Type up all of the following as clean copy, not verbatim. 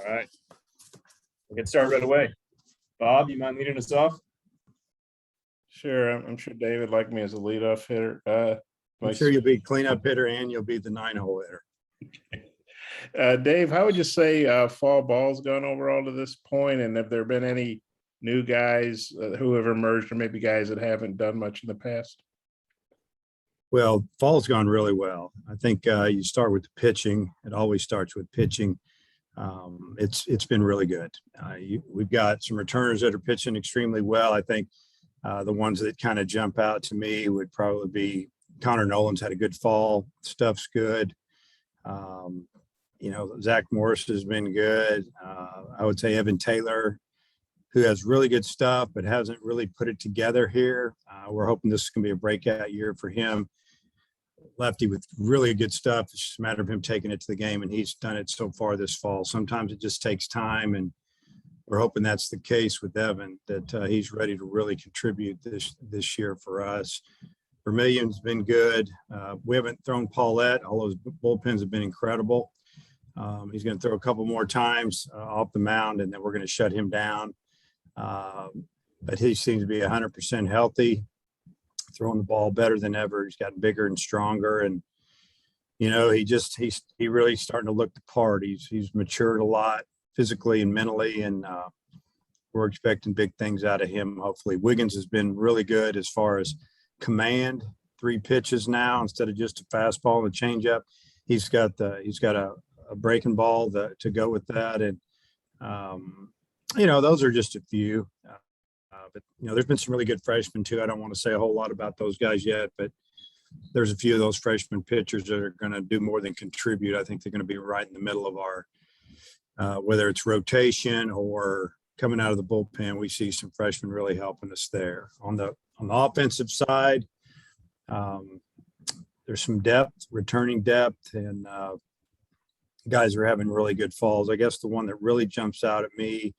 All right. We'll get started right away. Bob, you mind leading us off? Sure. I'm sure David liked me as a leadoff hitter. I'm sure you'll be cleanup hitter and you'll be the 9-hole hitter. Dave, how would you say fall ball's gone overall to this point? And have there been any new guys who have emerged, or maybe guys that haven't done much in the past? Well, fall's gone really well. I think you start with the pitching. It always starts with pitching. It's been really good. We've got some returners that are pitching extremely well. I think the ones that kind of jump out to me would probably be Connor Nolan's had a good fall. Stuff's good. Zach Morris has been good. I would say Evan Taylor, who has really good stuff, but hasn't really put it together here. We're hoping this is going to be a breakout year for him. Lefty with really good stuff. It's just a matter of him taking it to the game, and he's done it so far this fall. Sometimes it just takes time, and we're hoping that's the case with Evan, that he's ready to really contribute this year for us. Vermillion's been good. We haven't thrown Paulette. All those bullpens have been incredible. He's going to throw a couple more times off the mound, and then we're going to shut him down. But he seems to be 100% healthy, throwing the ball better than ever. He's gotten bigger and stronger, and he really starting to look the part. He's matured a lot physically and mentally, and we're expecting big things out of him. Hopefully, Wiggins has been really good as far as command. 3 pitches now instead of just a fastball and a changeup. He's got a breaking ball to go with that, and those are just a few. But there's been some really good freshmen too. I don't want to say a whole lot about those guys yet, but there's a few of those freshman pitchers that are going to do more than contribute. I think they're going to be right in the middle of our, whether it's rotation or coming out of the bullpen. We see some freshmen really helping us there. On the offensive side, there's some depth, returning depth, and guys are having really good falls. I guess the one that really jumps out at me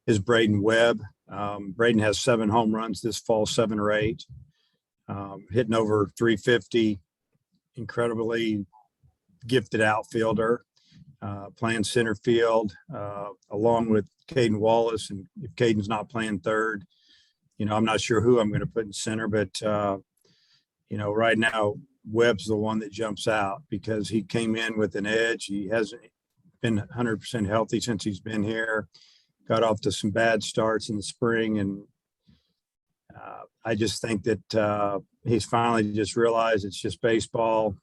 is Braden Webb. Braden has 7 home runs this fall, 7 or 8, hitting over 350, incredibly gifted outfielder, playing center field, along with Caden Wallace. And if Caden's not playing third, I'm not sure who I'm going to put in center, but right now Webb's the one that jumps out because he came in with an edge. He hasn't been 100% healthy since he's been here. Got off to some bad starts in the spring, and I just think that he's finally just realized it's just baseball.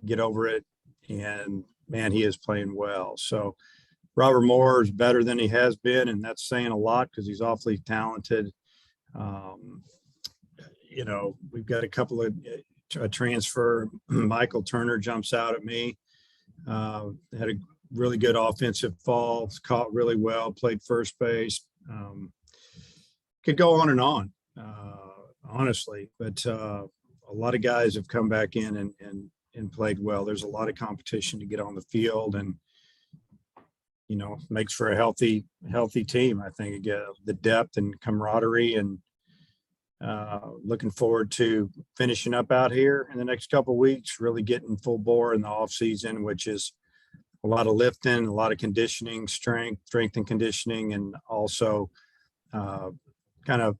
Get over it, and man, he is playing well. So Robert Moore is better than he has been, and that's saying a lot because he's awfully talented. We've got a couple of transfer. Michael Turner jumps out at me. Had a really good offensive fall, caught really well, played first base. Could go on and on, honestly, but a lot of guys have come back in and played well. There's a lot of competition to get on the field, and makes for a healthy team. I think again, the depth and camaraderie, and looking forward to finishing up out here in the next couple of weeks, really getting full bore in the off season, which is a lot of lifting, a lot of conditioning, strength and conditioning, and also kind of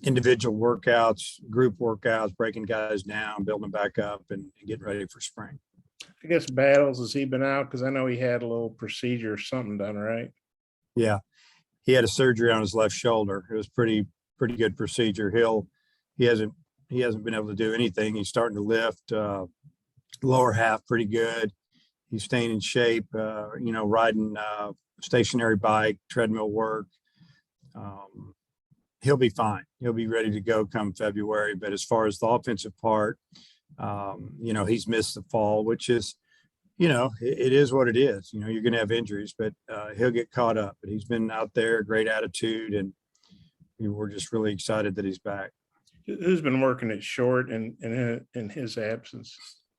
individual workouts, group workouts, breaking guys down, building back up, and getting ready for spring. I guess Battles, has he been out? Because I know he had a little procedure or something done, right? Yeah, he had a surgery on his left shoulder. It was pretty good procedure. He hasn't been able to do anything. He's starting to lift lower half pretty good. He's staying in shape, riding stationary bike, treadmill work. He'll be fine. He'll be ready to go come February. But as far as the offensive part, he's missed the fall, which is, it is what it is. You're going to have injuries, but he'll get caught up. But he's been out there, great attitude, and we're just really excited that he's back. Who's been working it short in his absence?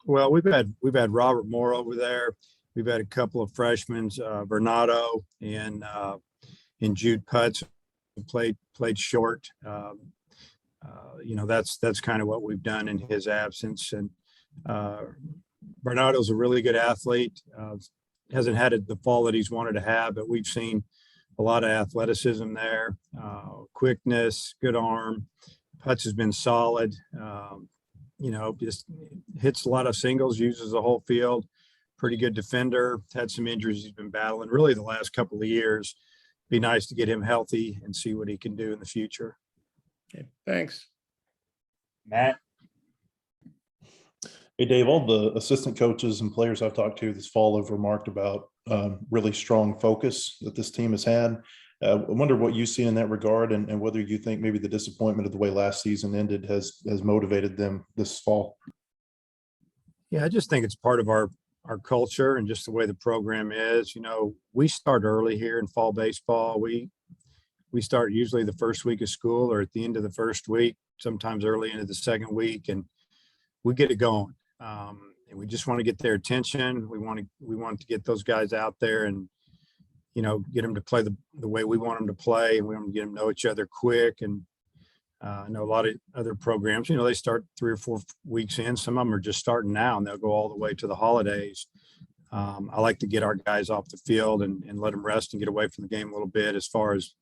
Well, we've had Robert Moore over there. We've had a couple of freshmen, Bernardo and Jude Putz, who played short. That's kind of what we've done in his absence. And Bernardo's a really good athlete. hasn't had the fall that he's wanted to have, but we've seen a lot of athleticism there, quickness, good arm. Putts has been solid. Just hits a lot of singles, uses the whole field. Pretty good defender. Had some injuries he's been battling really the last couple of years. Be nice to get him healthy and see what he can do in the future. Okay, thanks. Matt. Hey, Dave, all the assistant coaches and players I've talked to this fall have remarked about really strong focus that this team has had. I wonder what you see in that regard and whether you think maybe the disappointment of the way last season ended has motivated them this fall. Yeah, I just think it's part of our culture and just the way the program is. We start early here in fall baseball. We start usually the first week of school or at the end of the first week, sometimes early into the second week, and we get it going. And we just want to get their attention. We want to get those guys out there and, get them to play the way we want them to play. And we want to get them to know each other quick. And I know a lot of other programs, they start 3 or 4 weeks in. Some of them are just starting now and they'll go all the way to the holidays. I like to get our guys off the field and let them rest and get away from the game a little bit as far as,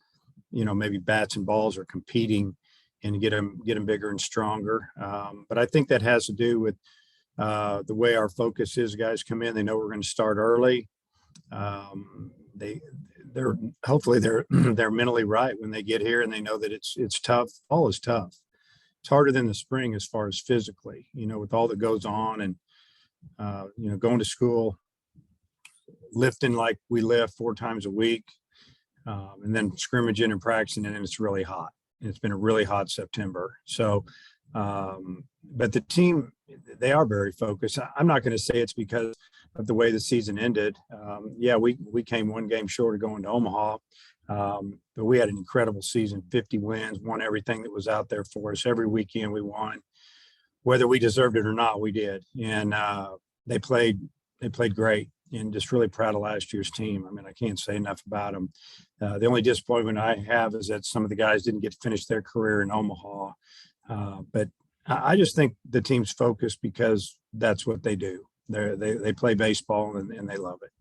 maybe bats and balls are competing and get them bigger and stronger. But I think that has to do with the way our focus is. Guys come in, they know we're going to start early. They're hopefully they're mentally right when they get here and they know that it's tough. Fall is tough. It's harder than the spring as far as physically, with all that goes on and, going to school, lifting like we lift 4 times a week, and then scrimmaging and practicing, and then it's really hot. And it's been a really hot September. So, but the team, they are very focused. I'm not going to say it's because of the way the season ended. We came 1 game short of going to Omaha, but we had an incredible season, 50 wins, won everything that was out there for us. Every weekend we won, whether we deserved it or not, we did. And they played great, and just really proud of last year's team. I mean, I can't say enough about them. The only disappointment I have is that some of the guys didn't get to finish their career in Omaha. But I just think the team's focused because that's what they do. They play baseball and they love it.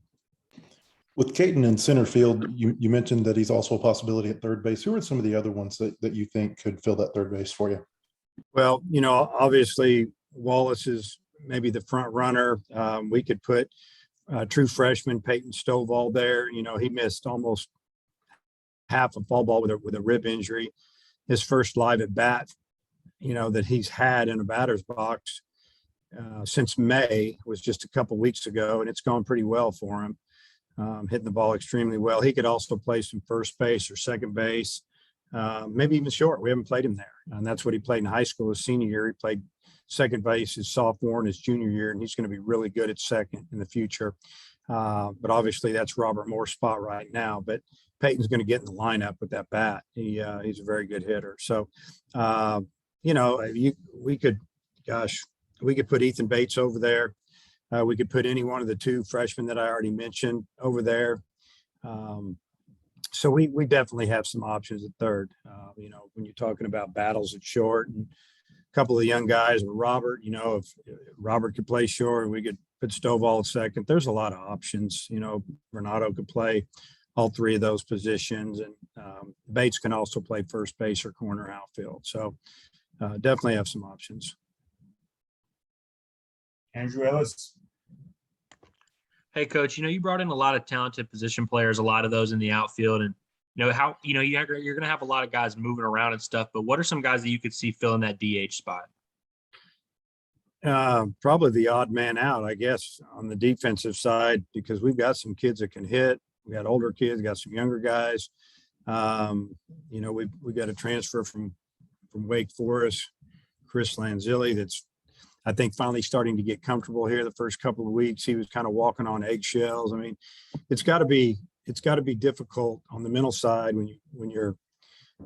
With Caton in center field, you mentioned that he's also a possibility at third base. Who are some of the other ones that you think could fill that third base for you? Well, obviously Wallace is maybe the front runner. We could put true freshman Peyton Stovall there. He missed almost half a fall ball with a rib injury. His first live at bat, that he's had in a batter's box since May was just a couple weeks ago, and it's gone pretty well for him. Hitting the ball extremely well. He could also play some first base or second base, maybe even short. We haven't played him there, and that's what he played in high school his senior year. He played second base his sophomore and his junior year, and he's going to be really good at second in the future. But obviously that's Robert Moore's spot right now. But Peyton's going to get in the lineup with that bat. He's a very good hitter. So, we could put Ethan Bates over there. We could put any one of the 2 freshmen that I already mentioned over there. So we definitely have some options at third. When you're talking about battles at short, and a couple of the young guys with Robert, if Robert could play short, we could put Stovall at second. There's a lot of options. Renato could play all 3 of those positions, and Bates can also play first base or corner outfield. So definitely have some options. Andrew Ellis. Hey, Coach, you brought in a lot of talented position players, a lot of those in the outfield. And, you're going to have a lot of guys moving around and stuff. But what are some guys that you could see filling that DH spot? Probably the odd man out, I guess, on the defensive side, because we've got some kids that can hit. We got older kids, got some younger guys. We got a transfer from Wake Forest, Chris Lanzilli, that's, I think, finally starting to get comfortable here. The first couple of weeks, he was kind of walking on eggshells. I mean, it's got to be difficult on the mental side when you're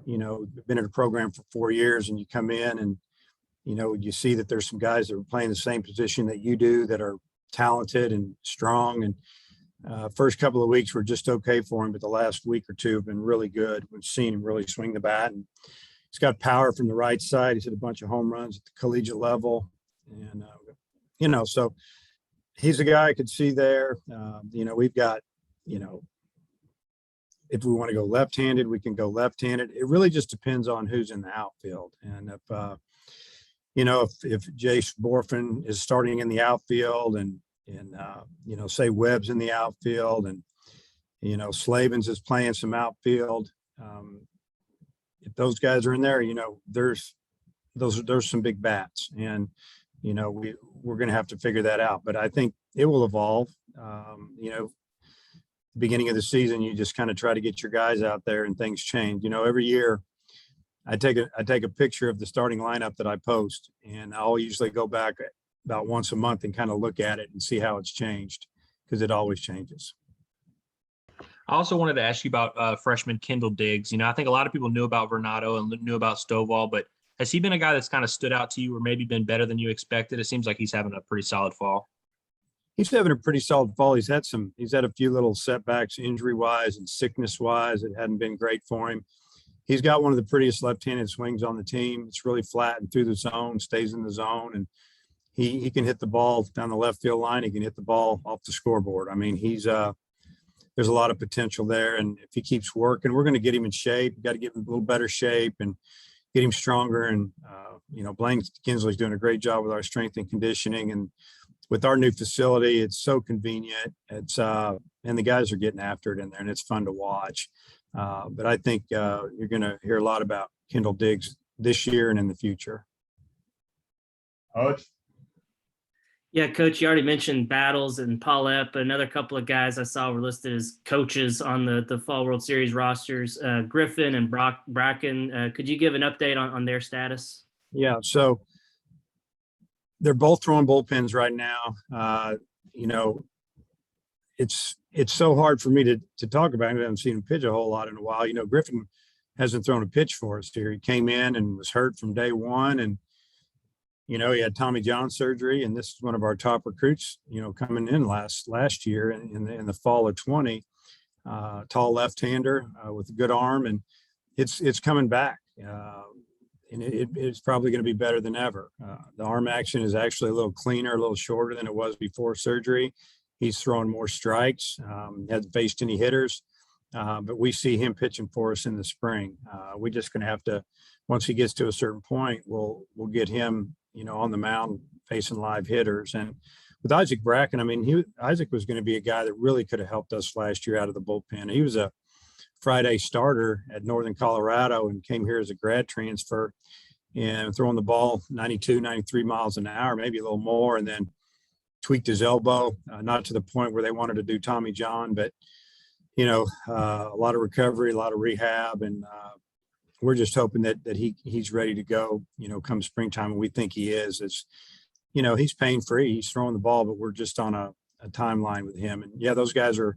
been in a program for 4 years and you come in and, you see that there's some guys that are playing the same position that you do that are talented and strong. And first couple of weeks were just okay for him, but the last week or 2 have been really good. We've seen him really swing the bat, and he's got power from the right side. He's hit a bunch of home runs at the collegiate level. And, so he's a guy I could see there. We've got, if we want to go left-handed, we can go left-handed. It really just depends on who's in the outfield. And if Jace Borfin is starting in the outfield and say Webb's in the outfield and, Slavens is playing some outfield. If those guys are in there, there's some big bats, and, we're going to have to figure that out, but I think it will evolve. Beginning of the season, you just kind of try to get your guys out there and things change. Every year I take a picture of the starting lineup that I post, and I'll usually go back about once a month and kind of look at it and see how it's changed, because it always changes. I also wanted to ask you about freshman Kendall Diggs. I think a lot of people knew about Vernado and knew about Stovall, but has he been a guy that's kind of stood out to you or maybe been better than you expected? It seems like he's having a pretty solid fall. He's having a pretty solid fall. He's had a few little setbacks injury wise and sickness wise. It hadn't been great for him. He's got one of the prettiest left-handed swings on the team. It's really flat and through the zone, stays in the zone, and he can hit the ball down the left field line. He can hit the ball off the scoreboard. I mean, there's a lot of potential there, and if he keeps working, we're going to get him in shape. We've got to get him in a little better shape and get him stronger. And Blaine Kinsley's doing a great job with our strength and conditioning, and with our new facility, it's so convenient. It's and the guys are getting after it in there, and it's fun to watch. But I think you're going to hear a lot about Kendall Diggs this year and in the future. Coach? Yeah, Coach, you already mentioned Battles and Paulette, but another couple of guys I saw were listed as coaches on the Fall World Series rosters, Griffin and Bracken. Could you give an update on their status? Yeah, so they're both throwing bullpens right now. It's so hard for me to talk about him. I haven't seen him pitch a whole lot in a while. Griffin hasn't thrown a pitch for us here. He came in and was hurt from day one, and he had Tommy John surgery, and this is one of our top recruits, coming in last year in the fall of 20, tall left-hander with a good arm, and it's coming back. And it's probably going to be better than ever. The arm action is actually a little cleaner, a little shorter than it was before surgery. He's throwing more strikes, hasn't faced any hitters, but we see him pitching for us in the spring. We're just going to have to, once he gets to a certain point, we'll get him, on the mound facing live hitters. And with Isaac Bracken, Isaac was going to be a guy that really could have helped us last year out of the bullpen. He was a Friday starter at Northern Colorado and came here as a grad transfer and throwing the ball 92, 93 miles an hour, maybe a little more, and then tweaked his elbow, not to the point where they wanted to do Tommy John, but, a lot of recovery, a lot of rehab, and we're just hoping that he's ready to go, come springtime, and we think he is. It's, he's pain-free, he's throwing the ball, but we're just on a timeline with him. And yeah, those guys are,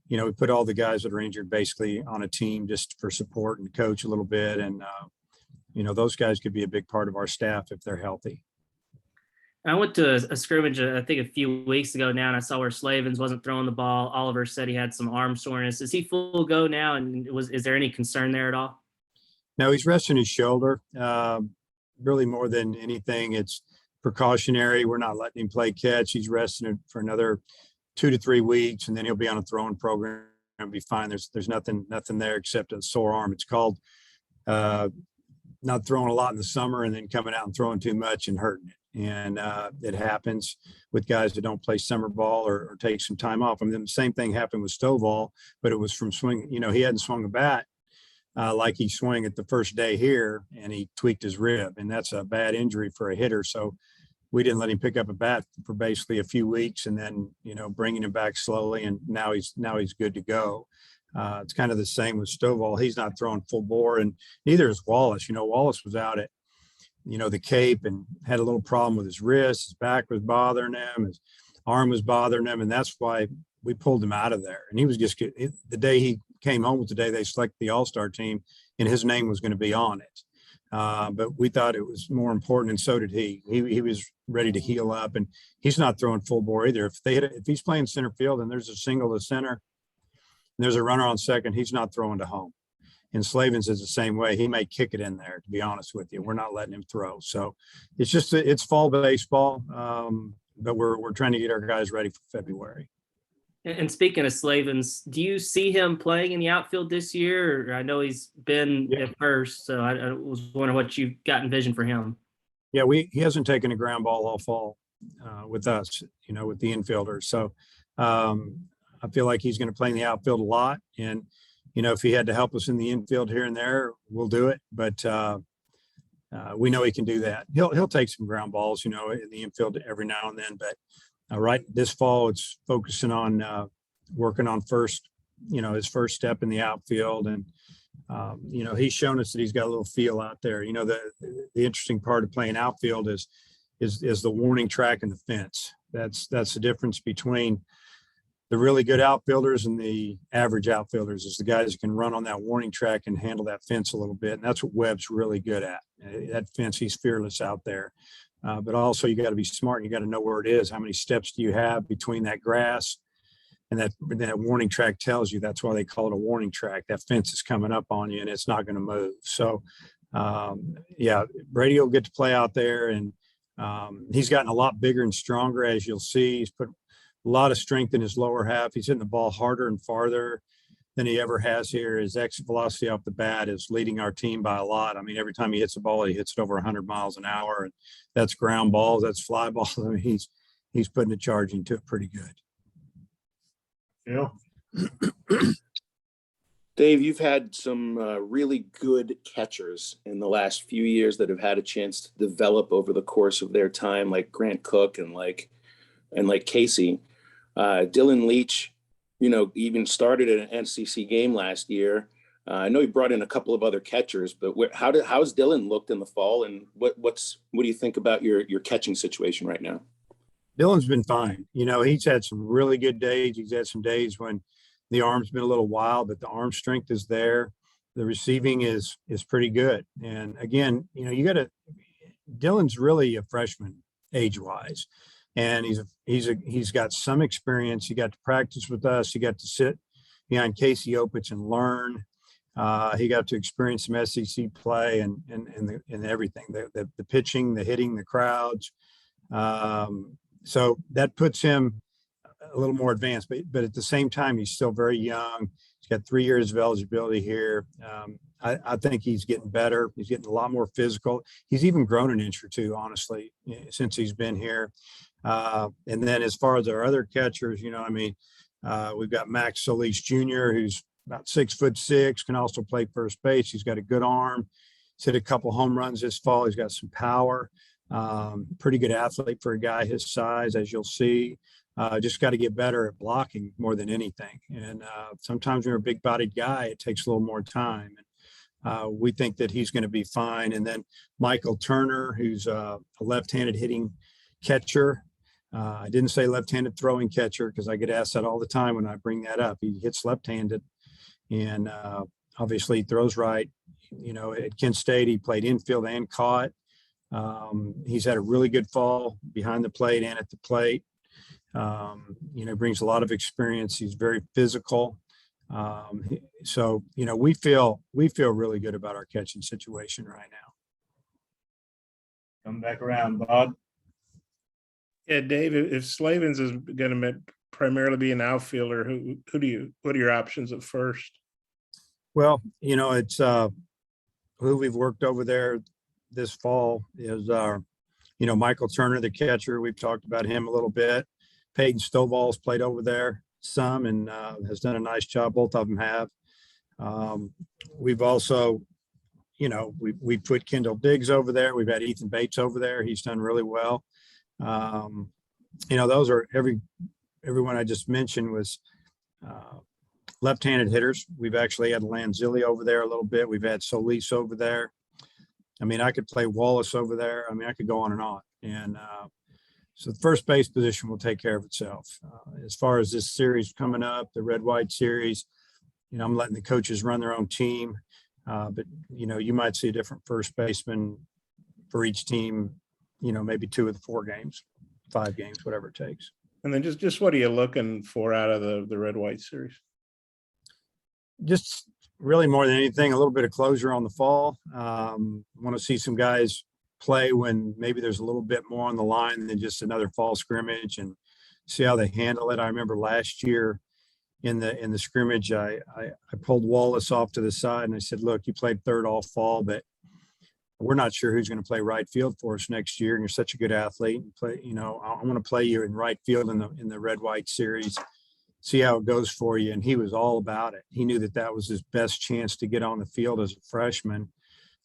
we put all the guys that are injured basically on a team just for support and coach a little bit. And, those guys could be a big part of our staff if they're healthy. I went to a scrimmage, I think a few weeks ago now, and I saw where Slavens wasn't throwing the ball. Oliver said he had some arm soreness. Is he full go now? And is there any concern there at all? No, he's resting his shoulder. Really more than anything, it's precautionary. We're not letting him play catch. He's resting it for another 2 to 3 weeks, and then he'll be on a throwing program and be fine. There's nothing there except a sore arm. It's called not throwing a lot in the summer and then coming out and throwing too much and hurting it. And it happens with guys that don't play summer ball or take some time off. The same thing happened with Stovall, but it was from swing. He hadn't swung a bat like he swung it the first day here, and he tweaked his rib, and that's a bad injury for a hitter. So we didn't let him pick up a bat for basically a few weeks, and then, bringing him back slowly. And now he's good to go. It's kind of the same with Stovall. He's not throwing full bore, and neither is Wallace. Wallace was out at, the Cape and had a little problem with his wrist. His back was bothering him. His arm was bothering him. And that's why we pulled him out of there. And he was just the day he came home was the day they selected the All-Star team, and his name was going to be on it. But we thought it was more important, and so did he. He was ready to heal up, and he's not throwing full bore either. If he's playing center field and there's a single to center and there's a runner on second, he's not throwing to home. And Slavens is the same way. He may kick it in there, to be honest with you. We're not letting him throw. So it's fall baseball. but we're trying to get our guys ready for February. And speaking of Slavens, do you see him playing in the outfield this year? Or I know he's been Yeah. at first, so I was wondering what you got envisioned for him. Yeah, he hasn't taken a ground ball all fall with us, with the infielders. So I feel like he's going to play in the outfield a lot. And, if he had to help us in the infield here and there, we'll do it. But we know he can do that. He'll take some ground balls, in the infield every now and then. But right this fall, it's focusing on working on first, his first step in the outfield. And, he's shown us that he's got a little feel out there. The interesting part of playing outfield is the warning track and the fence. That's the difference between the really good outfielders and the average outfielders, is the guys who can run on that warning track and handle that fence a little bit. And that's what Webb's really good at. That fence, he's fearless out there. But also you got to be smart. And you got to know where it is. How many steps do you have between that grass and that warning track tells you? That's why they call it a warning track. That fence is coming up on you and it's not going to move. So Brady will get to play out there, and he's gotten a lot bigger and stronger, as you'll see. He's put a lot of strength in his lower half. He's hitting the ball harder and farther than he ever has here. His exit velocity off the bat is leading our team by a lot. I mean, every time he hits the ball, he hits it over 100 miles an hour. And that's ground balls, that's fly balls. I mean, he's putting a charge into it pretty good. Yeah. Dave, you've had some really good catchers in the last few years that have had a chance to develop over the course of their time, like Grant Cook and like Casey. Dylan Leach, even started at an NCC game last year. I know he brought in a couple of other catchers, but how's Dylan looked in the fall, and what do you think about your catching situation right now? Dylan's been fine. He's had some really good days. He's had some days when the arm's been a little wild, but the arm strength is there. The receiving is pretty good. And again, Dylan's really a freshman age-wise. And he's got some experience. He got to practice with us. He got to sit behind Casey Opitz and learn. He got to experience some SEC play and everything, the pitching, the hitting, the crowds. So that puts him a little more advanced, but at the same time, he's still very young. He's got 3 years of eligibility here. I think he's getting better. He's getting a lot more physical. He's even grown an inch or two, honestly, since he's been here. And then as far as our other catchers, we've got Max Solis Jr., who's about 6'6", can also play first base. He's got a good arm. He's hit a couple home runs this fall. He's got some power. Pretty good athlete for a guy his size, as you'll see. Just got to get better at blocking more than anything. And sometimes when you're a big-bodied guy, it takes a little more time. And we think that he's going to be fine. And then Michael Turner, who's a left-handed hitting catcher. I didn't say left-handed throwing catcher because I get asked that all the time when I bring that up. He hits left-handed, and obviously he throws right. At Kent State, he played infield and caught. He's had a really good fall behind the plate and at the plate. Brings a lot of experience. He's very physical. So we feel really good about our catching situation right now. Come back around, Bob. Yeah, Dave, if Slavens is going to primarily be an outfielder, what are your options at first? Well, it's who we've worked over there this fall is our, Michael Turner, the catcher. We've talked about him a little bit. Peyton Stovall's played over there some and has done a nice job. Both of them have. We've also, we put Kendall Diggs over there. We've had Ethan Bates over there. He's done really well. Those are everyone I just mentioned was left-handed hitters. We've actually had Lanzilli over there a little bit. We've had Solis over there. I could play Wallace over there. I could go on and on. And so the first base position will take care of itself. As far as this series coming up, the red-white series, I'm letting the coaches run their own team. But, you might see a different first baseman for each team, maybe 2 of the 4 games, 5 games, whatever it takes. And then just what are you looking for out of the red-white series? Just really more than anything, a little bit of closure on the fall. Want to see some guys play when maybe there's a little bit more on the line than just another fall scrimmage, and see how they handle it. I remember last year in the scrimmage, I pulled Wallace off to the side and I said, look, you played third all fall, but we're not sure who's going to play right field for us next year. And you're such a good athlete. And play, you know, I want to play you in right field in the Red White series, see how it goes for you. And he was all about it. He knew that that was his best chance to get on the field as a freshman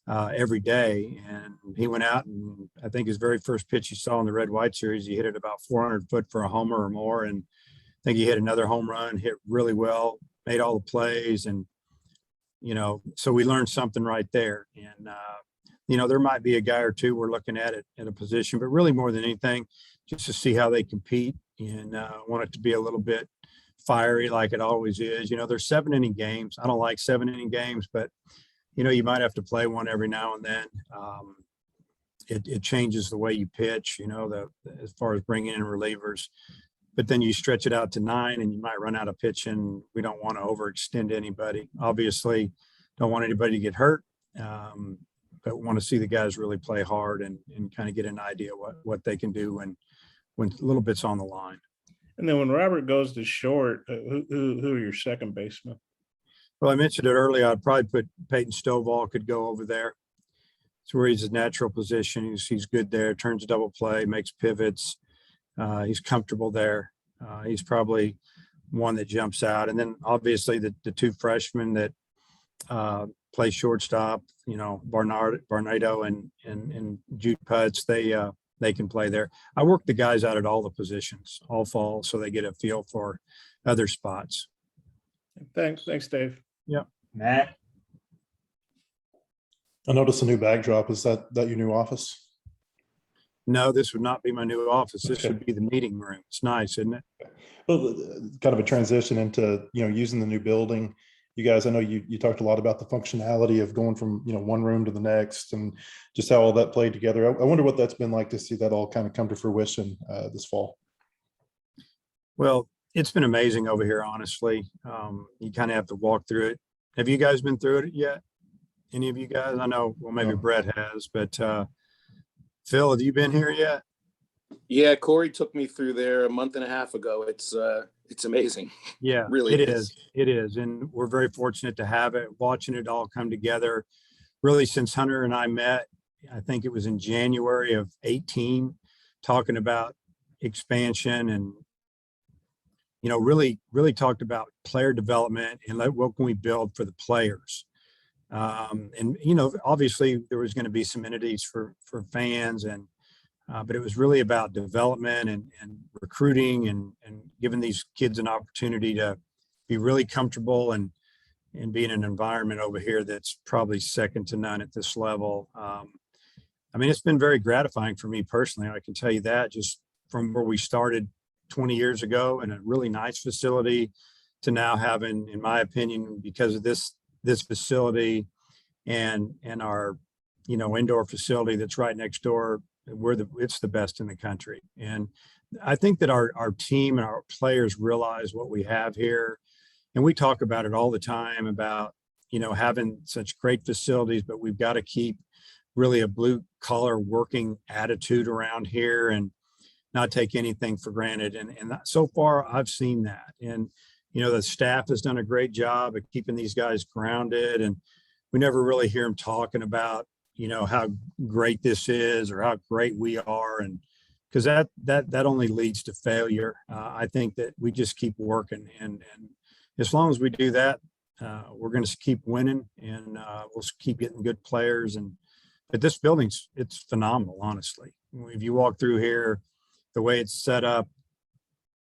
every day. And he went out, and I think his very first pitch he saw in the Red White series, he hit it about 400 foot for a homer or more. And I think he hit another home run, hit really well, made all the plays. And, you know, so we learned something right there. And, you know, there might be a guy or two we're looking at it in a position, but really more than anything, just to see how they compete, and want it to be a little bit fiery like it always is. You know, there's 7-inning games. I don't like 7-inning games, but, you know, you might have to play one every now and then. It changes the way you pitch, you know, as far as bringing in relievers. But then you stretch it out to 9 and you might run out of pitching. We don't want to overextend anybody. Obviously, don't want anybody to get hurt. But want to see the guys really play hard and kind of get an idea what they can do when a little bit's on the line. And then when Robert goes to short, who are your second basemen? Well, I mentioned it earlier. I'd probably put Peyton Stovall could go over there. It's where he's his natural position. He's good there, turns a double play, makes pivots. He's comfortable there. He's probably one that jumps out. And then obviously the two freshmen that play shortstop, you know, Barnado and Jude Putz, they can play there. I work the guys out at all the positions all fall, so they get a feel for other spots. Thanks, Dave. Yeah. Matt? I noticed a new backdrop. Is that your new office? No, this would not be my new office. This Okay. would be the meeting room. It's nice, isn't it? Well, kind of a transition into, you know, using the new building. You guys, I know you talked a lot about the functionality of going from, you know, one room to the next and just how all that played together. I wonder what that's been like to see that all kind of come to fruition this fall. Well, it's been amazing over here, honestly. You kind of have to walk through it. Have you guys been through it yet? Any of you guys? I know, well, maybe No. Brett has, but Phil, have you been here yet? Yeah, Corey took me through there a month and a half ago. It's amazing. Yeah, Really it is. is. It is. And we're very fortunate to have it, watching it all come together. Really, since Hunter and I met, I think it was in January of 18, talking about expansion and, you know, really talked about player development and what can we build for the players. And, you know, obviously there was going to be some entities for fans, and but it was really about development and recruiting and giving these kids an opportunity to be really comfortable and be in an environment over here that's probably second to none at this level. I mean, it's been very gratifying for me personally. I can tell you that, just from where we started 20 years ago in a really nice facility to now having, in my opinion, because of this facility and our, you know, indoor facility that's right next door, it's the best in the country. And I think that our team and our players realize what we have here. And we talk about it all the time about, you know, having such great facilities, but we've got to keep really a blue collar working attitude around here and not take anything for granted. And so far I've seen that. And, you know, the staff has done a great job of keeping these guys grounded, and we never really hear them talking about, you know, how great this is or how great we are. And because that only leads to failure. I think that we just keep working, and as long as we do that, we're going to keep winning, and we'll keep getting good players. But this building's, it's phenomenal, honestly. If you walk through here, the way it's set up,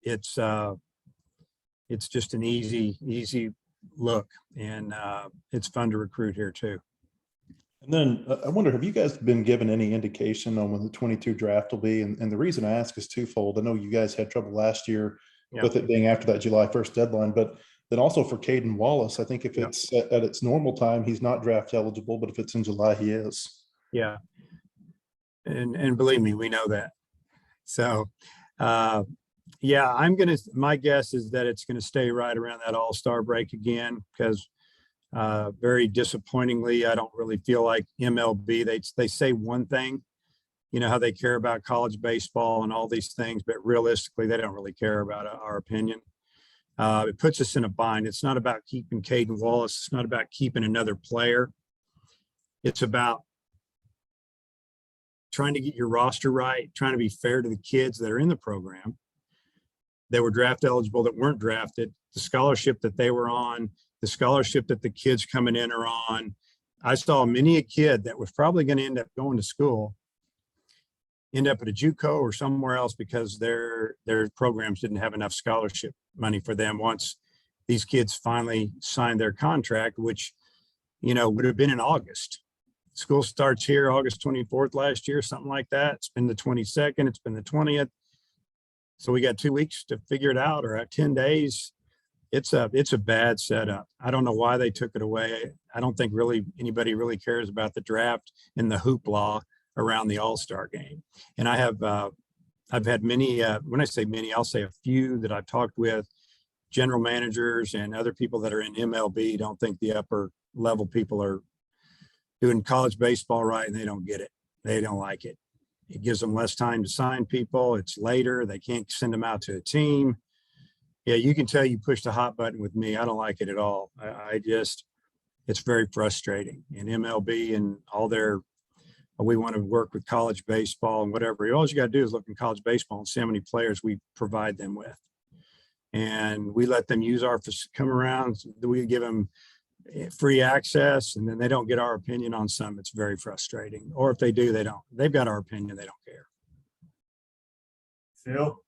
it's just an easy look, and it's fun to recruit here too. And then I wonder, have you guys been given any indication on when the 22 draft will be? And the reason I ask is twofold. I know you guys had trouble last year with it being after that July 1st deadline, but then also for Caden Wallace, I think if it's at its normal time, he's not draft eligible, but if it's in July, he is. Yeah. And believe me, we know that. So, yeah, my guess is that it's going to stay right around that All-Star break again, because Very disappointingly, I don't really feel like MLB, they say one thing, you know, how they care about college baseball and all these things, but realistically, they don't really care about our opinion. It puts us in a bind. It's not about keeping Caden Wallace. It's not about keeping another player. It's about trying to get your roster right, trying to be fair to the kids that are in the program, that were draft eligible, that weren't drafted, the scholarship that they were on, the scholarship that the kids coming in are on. I saw many a kid that was probably going to end up going to school, end up at a JUCO or somewhere else because their programs didn't have enough scholarship money for them once these kids finally signed their contract, which, you know, would have been in August. School starts here August 24th last year, something like that. It's been the 22nd, it's been the 20th. So we got 2 weeks to figure it out, or 10 days. It's a bad setup. I don't know why they took it away. I don't think really anybody really cares about the draft and the hoopla around the All-Star game. And I've had many, when I say many, I'll say a few that I've talked with, general managers and other people that are in MLB don't think the upper level people are doing college baseball right, and they don't get it. They don't like it. It gives them less time to sign people. It's later. They can't send them out to a team. Yeah, you can tell you pushed a hot button with me. I don't like it at all. I just, it's very frustrating. And MLB and all their, we want to work with college baseball and whatever. All you got to do is look in college baseball and see how many players we provide them with. And we let them use our, come around, we give them free access, and then they don't get our opinion on some. It's very frustrating. Or if they do, they don't. They've got our opinion. They don't care. Phil?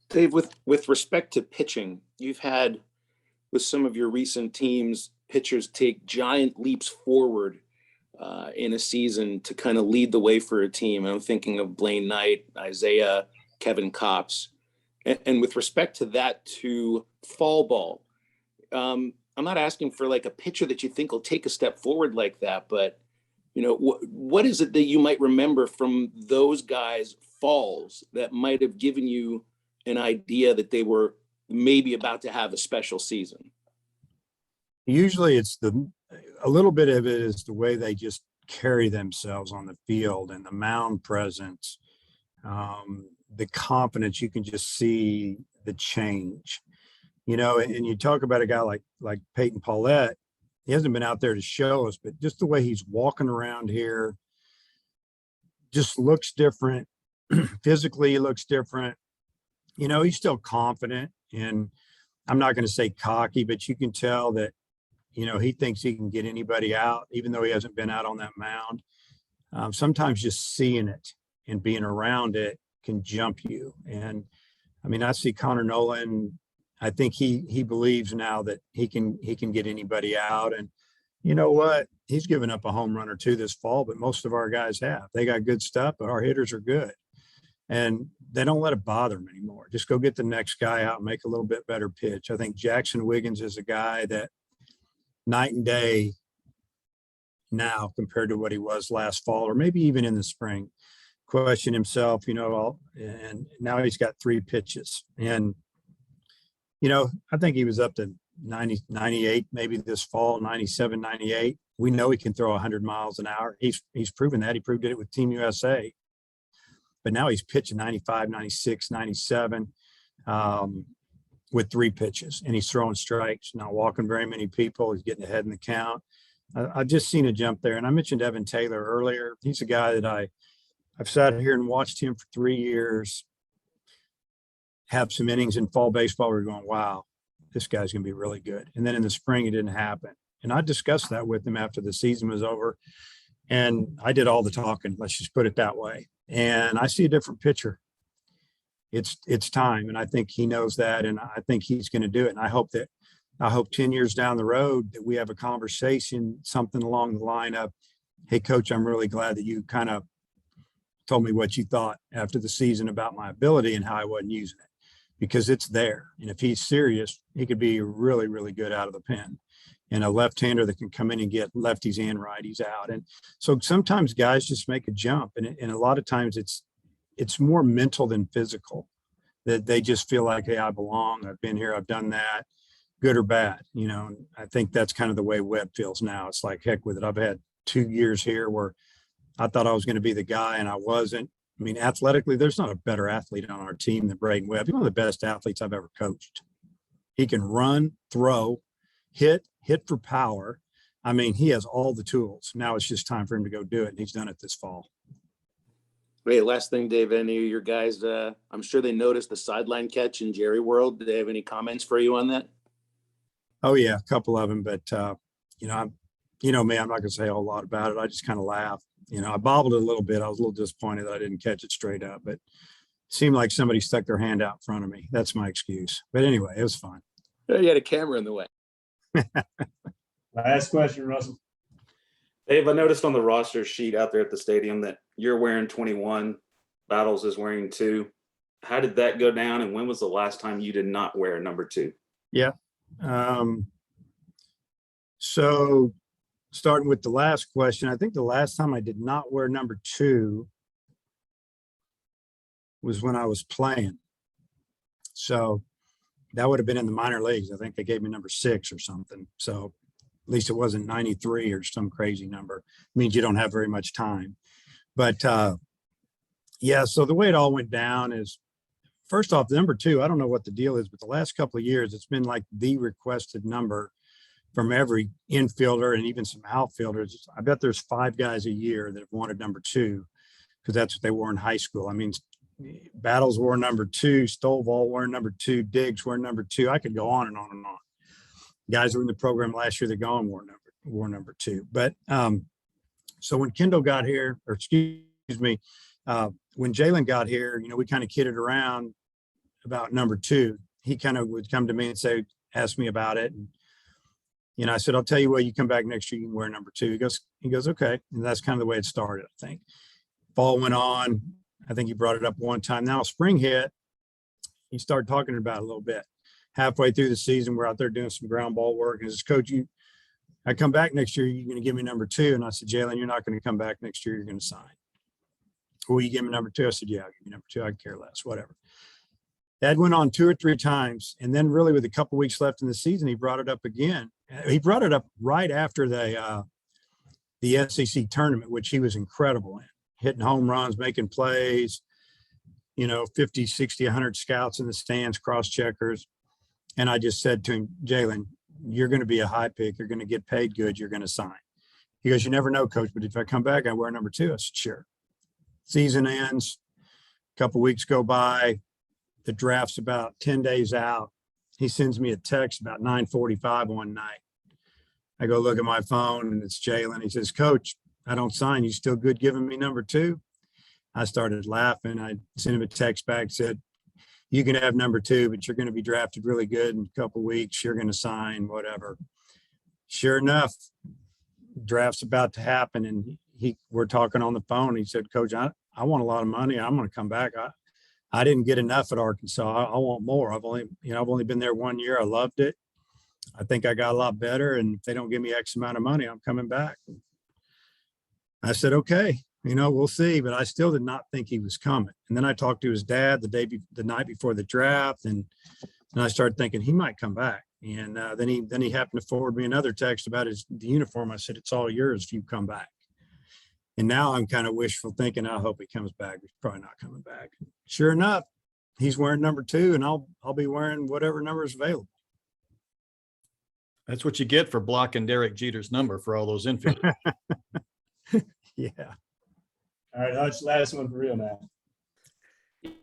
Dave, with respect to pitching, you've had with some of your recent teams, pitchers take giant leaps forward in a season to kind of lead the way for a team. I'm thinking of Blaine Knight, Isaiah, Kevin Kopps. And with respect to that, to fall ball, I'm not asking for like a pitcher that you think will take a step forward like that, but you know, what is it that you might remember from those guys' falls that might have given you an idea that they were maybe about to have a special season? Usually it's a little bit of it is the way they just carry themselves on the field and the mound presence, the confidence. You can just see the change, you know. And you talk about a guy like Peyton Paulette. He hasn't been out there to show us, but just the way he's walking around here just looks different. Physically, he looks different. You know, he's still confident, and I'm not going to say cocky, but you can tell that, you know, he thinks he can get anybody out, even though he hasn't been out on that mound. Sometimes just seeing it and being around it can jump you. And I mean, I see Connor Nolan. I think he believes now that he can get anybody out. And you know what? He's given up a home run or two this fall, but most of our guys have. They got good stuff, but our hitters are good. And they don't let it bother them anymore. Just go get the next guy out and make a little bit better pitch. I think Jackson Wiggins is a guy that night and day now compared to what he was last fall, or maybe even in the spring. Question himself, you know, and now he's got 3 pitches. And, you know, I think he was up to 90, 98, maybe this fall, 97, 98. We know he can throw 100 miles an hour. He's proven that. He proved it with Team USA. But now he's pitching 95, 96, 97 with 3 pitches, and he's throwing strikes, not walking very many people. He's getting ahead in the count. I've just seen a jump there. And I mentioned Evan Taylor earlier. He's a guy that I've sat here and watched him for 3 years, have some innings in fall baseball. We're going, wow, this guy's going to be really good. And then in the spring, it didn't happen. And I discussed that with him after the season was over. And I did all the talking, let's just put it that way. And I see a different pitcher. It's time. And I think he knows that. And I think he's going to do it. And I hope 10 years down the road that we have a conversation, something along the line of, hey, coach, I'm really glad that you kind of told me what you thought after the season about my ability and how I wasn't using it, because it's there. And if he's serious, he could be really, really good out of the pen, and a left-hander that can come in and get lefties and righties out. And so sometimes guys just make a jump, and a lot of times it's more mental than physical, that they just feel like, hey, I belong. I've been here. I've done that. good or bad. You know, and I think that's kind of the way Webb feels now. It's like, heck with it. I've had 2 years here where I thought I was going to be the guy and I wasn't. I mean, athletically, there's not a better athlete on our team than Braden Webb. He's one of the best athletes I've ever coached. He can run, throw, hit for power. I mean, he has all the tools. Now it's just time for him to go do it, and he's done it this fall. Wait, last thing, Dave, any of your guys, I'm sure they noticed the sideline catch in Jerry World. Do they have any comments for you on that? Oh yeah, a couple of them, but you know, me, I'm not going to say a whole lot about it. I just kind of laugh. You know, I bobbled it a little bit. I was a little disappointed that I didn't catch it straight up, but it seemed like somebody stuck their hand out in front of me. That's my excuse. But anyway, it was fun. You had a camera in the way. Last question, Russell. Dave, I noticed on the roster sheet out there at the stadium that you're wearing 21, Battles is wearing 2. How did that go down, and when was the last time you did not wear number 2? Yeah. So starting with the last question, I think the last time I did not wear number 2 was when I was playing. So that would have been in the minor leagues. I think they gave me number 6 or something. So at least it wasn't 93 or some crazy number. It means you don't have very much time. But yeah, so the way it all went down is, first off, the number 2, I don't know what the deal is, but the last couple of years, it's been like the requested number from every infielder and even some outfielders. I bet there's 5 guys a year that have wanted number 2 because that's what they wore in high school. I mean, Battles wore number 2, Stovall wore number 2, Diggs wore number 2. I could go on and on and on. Guys who were in the program last year that gone wore number 2. But so when Kendall got here, or excuse me, when Jalen got here, you know, we kind of kidded around about number 2. He kind of would come to me and say, ask me about it. And, you know, I said, I'll tell you what, you come back next year, you can wear number 2. He goes, okay. And that's kind of the way it started, I think. Fall went on. I think he brought it up one time. Now spring hit, he started talking about it a little bit. Halfway through the season, we're out there doing some ground ball work. And he says, Coach, I come back next year, you're going to give me number 2. And I said, Jalen, you're not going to come back next year. You're going to sign. Will you give me number 2? I said, yeah, I'll give you number 2. I care less, whatever. That went on 2 or 3 times. And then really with a couple weeks left in the season, he brought it up again. He brought it up right after the SEC tournament, which he was incredible in, hitting home runs, making plays, you know, 50, 60, 100 scouts in the stands, cross checkers. And I just said to him, Jalen, you're going to be a high pick. You're going to get paid good. You're going to sign. He goes, you never know, Coach, but if I come back, I wear number 2. I said, sure. Season ends. A couple weeks go by. The draft's about 10 days out. He sends me a text about 9:45 one night. I go look at my phone and it's Jalen. He says, Coach, I don't sign. You still good giving me number 2? I started laughing. I sent him a text back, said, you can have number 2, but you're going to be drafted really good in a couple of weeks. You're going to sign, whatever. Sure enough, draft's about to happen. And we're talking on the phone. He said, Coach, I want a lot of money. I'm going to come back. I didn't get enough at Arkansas. I want more. I've only been there 1 year. I loved it. I think I got a lot better. And if they don't give me X amount of money, I'm coming back. I said, okay, you know, we'll see. But I still did not think he was coming. And then I talked to his dad the night before the draft. And I started thinking he might come back. And then he happened to forward me another text about the uniform. I said, it's all yours if you come back. And now I'm kind of wishful thinking, I hope he comes back. He's probably not coming back. Sure enough, he's wearing number 2, and I'll be wearing whatever number is available. That's what you get for blocking Derek Jeter's number for all those infielders. Yeah. All right, Hutch, last one for real now.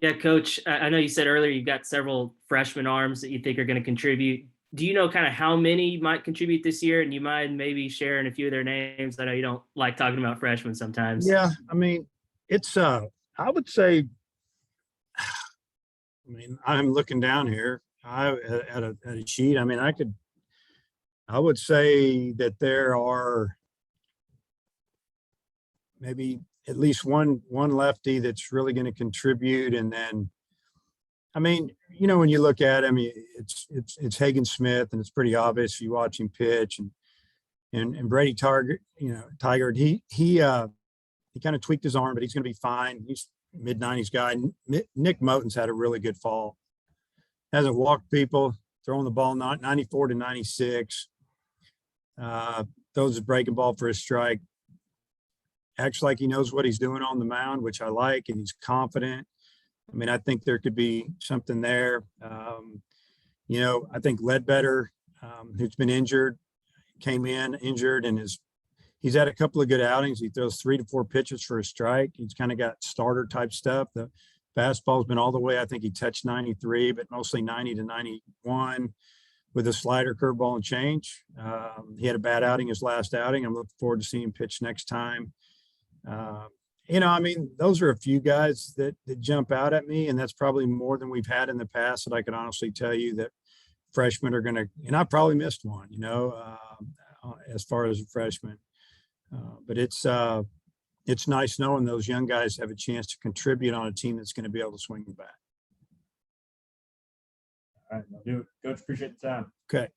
Yeah, Coach, I know you said earlier you've got several freshman arms that you think are going to contribute. Do you know kind of how many might contribute this year? And you mind maybe sharing a few of their names? I know you don't like talking about freshmen sometimes. Yeah, I mean, it's I would say, I'm looking down here at a sheet. I mean, I would say that there are maybe at least one lefty that's really going to contribute. And then, I mean, you know, when you look at him, it's Hagen Smith, and it's pretty obvious if you watch him pitch. And Brady Tigard, he kind of tweaked his arm, but he's going to be fine. He's mid-90s guy. Nick Moten's had a really good fall. Hasn't walked people. throwing the ball 94 to 96. Throws a breaking ball for a strike. Acts like he knows what he's doing on the mound, which I like, and he's confident. I mean, I think there could be something there. You know, I think Ledbetter, who's been injured, came in injured and he's had a couple of good outings. He throws 3 to 4 pitches for a strike. He's kind of got starter type stuff. The fastball's been all the way. I think he touched 93, but mostly 90 to 91 with a slider, curveball, and change. He had a bad outing his last outing. I'm looking forward to seeing him pitch next time. You know, I mean, those are a few guys that jump out at me, and that's probably more than we've had in the past that I can honestly tell you that freshmen are going to, and I probably missed one, you know, as far as a freshman. But it's nice knowing those young guys have a chance to contribute on a team that's going to be able to swing the bat. All right, I'll do it. Coach, appreciate the time. Okay.